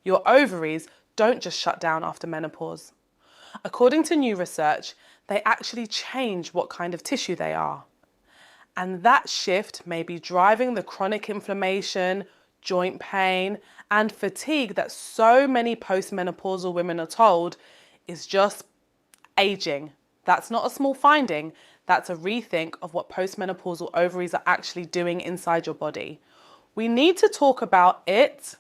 Your ovaries don't just shut down after menopause. According to new research, they actually change what kind of tissue they are. And that shift may be driving the chronic inflammation, joint pain, and fatigue that so many postmenopausal women are told is just aging. That's not a small finding. That's a rethink of what postmenopausal ovaries are actually doing inside your body. We need to talk about it.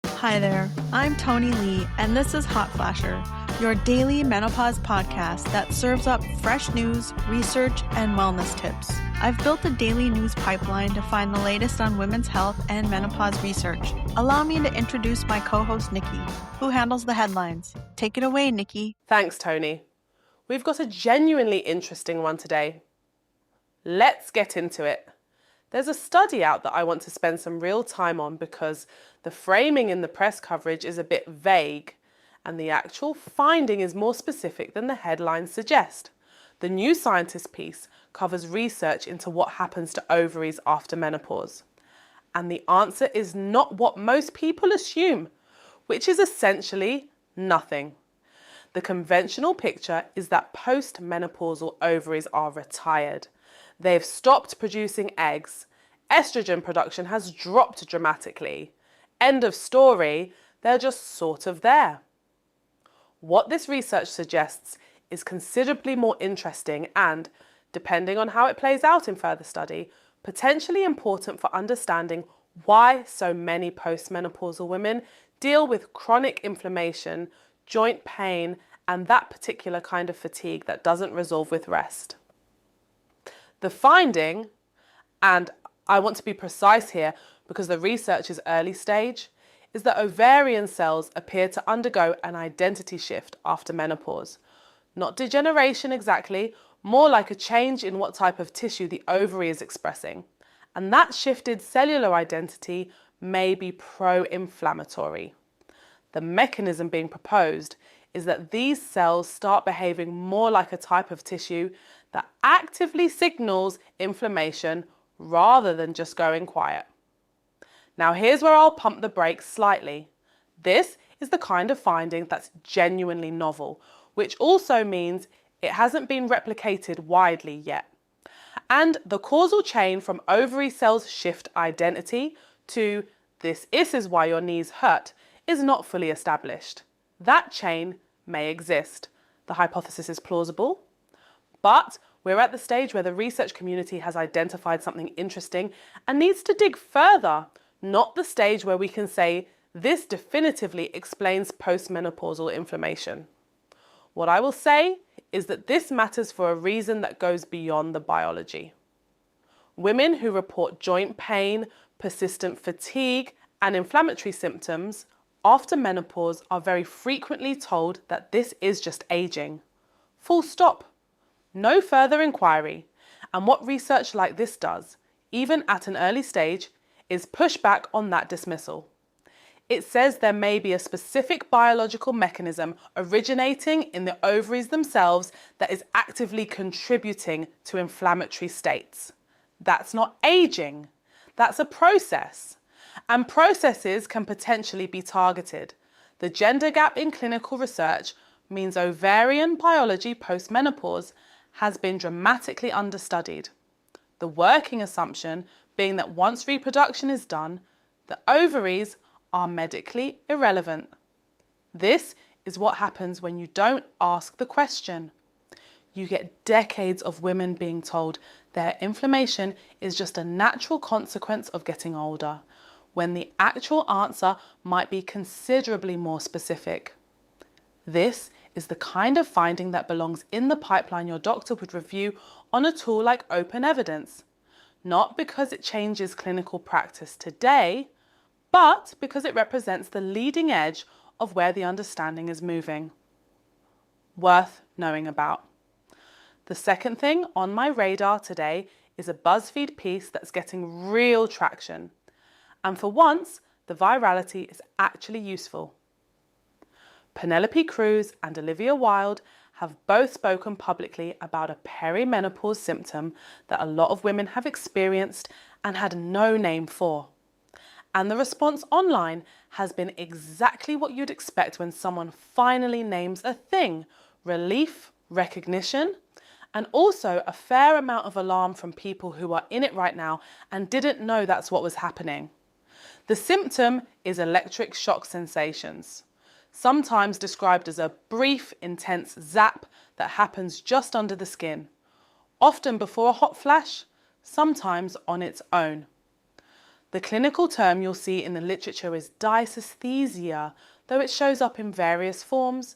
Hi there, I'm Tony Lee, and this is Hot Flasher, your daily menopause podcast that serves up fresh news, research, and wellness tips. I've built a daily news pipeline to find the latest on women's health and menopause research. Allow me to introduce my co-host, Nikki, who handles the headlines. Take it away, Nikki. Thanks, Tony. We've got a genuinely interesting one today. Let's get into it. There's a study out that I want to spend some real time on because the framing in the press coverage is a bit vague and the actual finding is more specific than the headlines suggest. The New Scientist piece covers research into what happens to ovaries after menopause. And the answer is not what most people assume, which is essentially nothing. The conventional picture is that postmenopausal ovaries are retired. They've stopped producing eggs. Estrogen production has dropped dramatically. End of story, they're just sort of there. What this research suggests is considerably more interesting and, depending on how it plays out in further study, potentially important for understanding why so many postmenopausal women deal with chronic inflammation, joint pain, and that particular kind of fatigue that doesn't resolve with rest. The finding, and I want to be precise here because the research is early stage, is that ovarian cells appear to undergo an identity shift after menopause. Not degeneration exactly, more like a change in what type of tissue the ovary is expressing. And that shifted cellular identity may be pro-inflammatory. The mechanism being proposed is that these cells start behaving more like a type of tissue that actively signals inflammation rather than just going quiet. Now here's where I'll pump the brakes slightly. This is the kind of finding that's genuinely novel, which also means it hasn't been replicated widely yet. And the causal chain from ovary cells shift identity to this is why your knees hurt is not fully established. That chain may exist. The hypothesis is plausible, but we're at the stage where the research community has identified something interesting and needs to dig further, not the stage where we can say this definitively explains postmenopausal inflammation. What I will say is that this matters for a reason that goes beyond the biology. Women who report joint pain, persistent fatigue, and inflammatory symptoms after menopause are very frequently told that this is just aging. Full stop. No further inquiry. And what research like this does, even at an early stage, is push back on that dismissal. It says there may be a specific biological mechanism originating in the ovaries themselves that is actively contributing to inflammatory states. That's not aging. That's a process. And processes can potentially be targeted. The gender gap in clinical research means ovarian biology post-menopause has been dramatically understudied. The working assumption being that once reproduction is done, the ovaries are medically irrelevant. This is what happens when you don't ask the question. You get decades of women being told their inflammation is just a natural consequence of getting older, when the actual answer might be considerably more specific. This is the kind of finding that belongs in the pipeline your doctor would review on a tool like Open Evidence, not because it changes clinical practice today, but because it represents the leading edge of where the understanding is moving. Worth knowing about. The second thing on my radar today is a BuzzFeed piece that's getting real traction. And for once, the virality is actually useful. Penélope Cruz and Olivia Wilde have both spoken publicly about a perimenopause symptom that a lot of women have experienced and had no name for. And the response online has been exactly what you'd expect when someone finally names a thing: relief, recognition, and also a fair amount of alarm from people who are in it right now and didn't know that's what was happening. The symptom is electric shock sensations, sometimes described as a brief, intense zap that happens just under the skin, often before a hot flash, sometimes on its own. The clinical term you'll see in the literature is dysesthesia, though it shows up in various forms.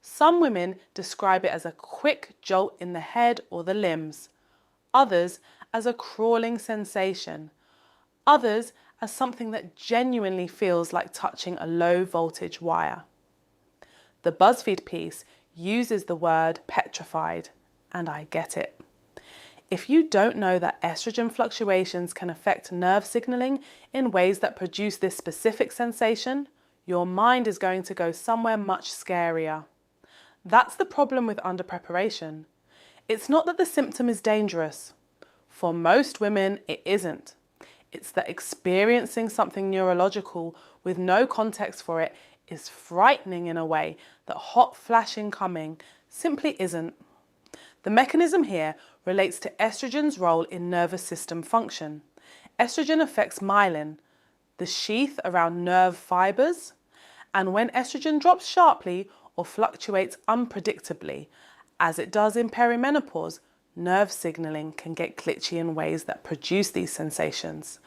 Some women describe it as a quick jolt in the head or the limbs, others as a crawling sensation, others as something that genuinely feels like touching a low voltage wire. The BuzzFeed piece uses the word petrified, and I get it. If you don't know that estrogen fluctuations can affect nerve signaling in ways that produce this specific sensation, your mind is going to go somewhere much scarier. That's the problem with underpreparation. It's not that the symptom is dangerous. For most women, it isn't. It's that experiencing something neurological with no context for it is frightening in a way that hot flashing coming simply isn't. The mechanism here relates to estrogen's role in nervous system function. Estrogen affects myelin, the sheath around nerve fibers, and when estrogen drops sharply or fluctuates unpredictably, as it does in perimenopause, nerve signaling can get glitchy in ways that produce these sensations.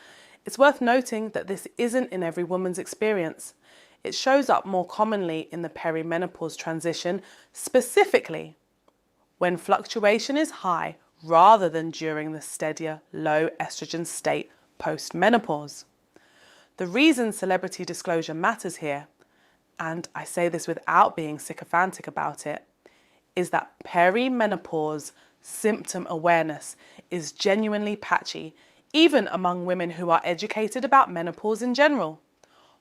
It's worth noting that this isn't in every woman's experience. It shows up more commonly in the perimenopause transition, specifically when fluctuation is high rather than during the steadier low estrogen state post-menopause. The reason celebrity disclosure matters here, and I say this without being sycophantic about it, is that perimenopause symptom awareness is genuinely patchy, even among women who are educated about menopause in general.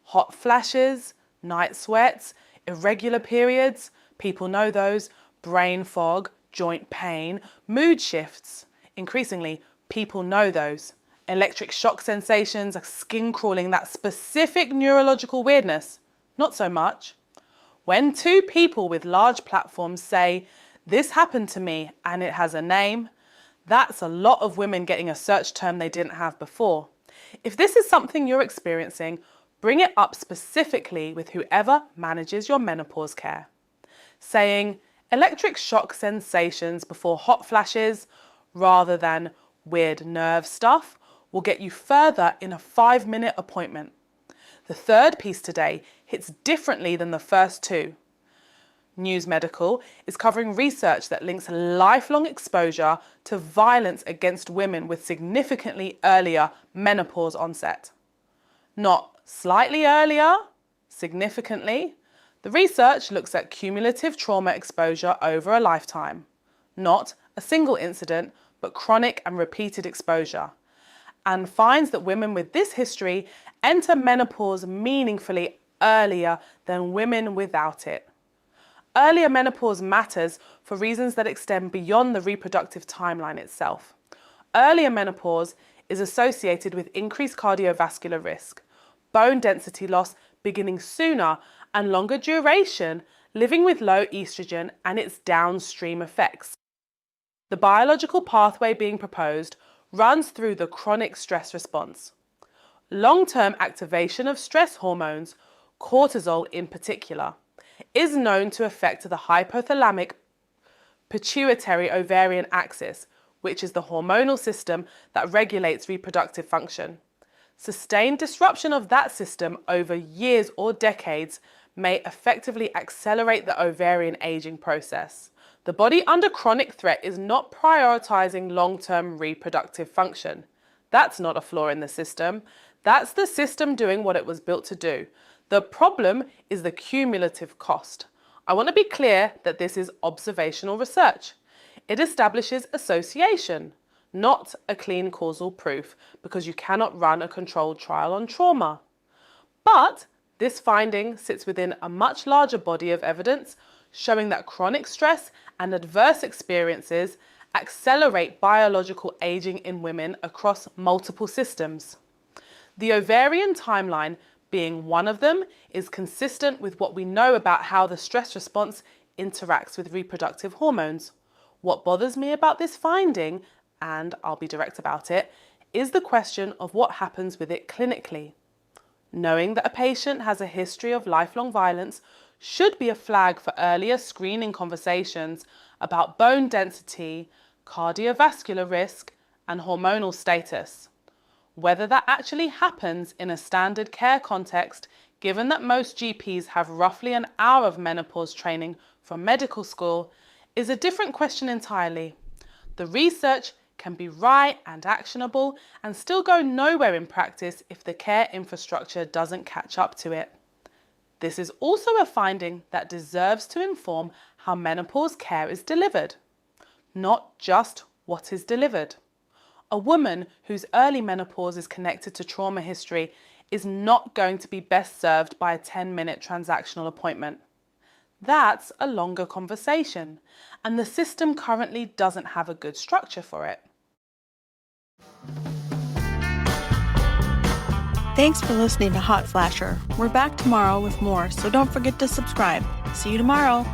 Hot flashes, night sweats, irregular periods, people know those, brain fog, joint pain, mood shifts. Increasingly, people know those. Electric shock sensations, skin crawling, that specific neurological weirdness. Not so much. When two people with large platforms say, "This happened to me and it has a name," that's a lot of women getting a search term they didn't have before. If this is something you're experiencing, bring it up specifically with whoever manages your menopause care. Saying electric shock sensations before hot flashes rather than weird nerve stuff will get you further in a 5-minute appointment. The third piece today hits differently than the first two. News Medical is covering research that links lifelong exposure to violence against women with significantly earlier menopause onset. Not slightly earlier, significantly. The research looks at cumulative trauma exposure over a lifetime, not a single incident, but chronic and repeated exposure, and finds that women with this history enter menopause meaningfully earlier than women without it. Earlier menopause matters for reasons that extend beyond the reproductive timeline itself. Earlier menopause is associated with increased cardiovascular risk, bone density loss beginning sooner, and longer duration, living with low estrogen and its downstream effects. The biological pathway being proposed runs through the chronic stress response. Long-term activation of stress hormones, cortisol in particular, is known to affect the hypothalamic pituitary ovarian axis, which is the hormonal system that regulates reproductive function. Sustained disruption of that system over years or decades may effectively accelerate the ovarian aging process. The body under chronic threat is not prioritizing long-term reproductive function. That's not a flaw in the system. That's the system doing what it was built to do. The problem is the cumulative cost. I want to be clear that this is observational research. It establishes association, not a clean causal proof, because you cannot run a controlled trial on trauma. But this finding sits within a much larger body of evidence showing that chronic stress and adverse experiences accelerate biological aging in women across multiple systems. The ovarian timeline, being one of them, is consistent with what we know about how the stress response interacts with reproductive hormones. What bothers me about this finding, and I'll be direct about it, is the question of what happens with it clinically. Knowing that a patient has a history of lifelong violence should be a flag for earlier screening conversations about bone density, cardiovascular risk, and hormonal status. Whether that actually happens in a standard care context, given that most GPs have roughly an hour of menopause training from medical school, is a different question entirely. The research can be right and actionable and still go nowhere in practice if the care infrastructure doesn't catch up to it. This is also a finding that deserves to inform how menopause care is delivered, not just what is delivered. A woman whose early menopause is connected to trauma history is not going to be best served by a 10-minute transactional appointment. That's a longer conversation, and the system currently doesn't have a good structure for it. Thanks for listening to Hot Flasher. We're back tomorrow with more, so don't forget to subscribe. See you tomorrow.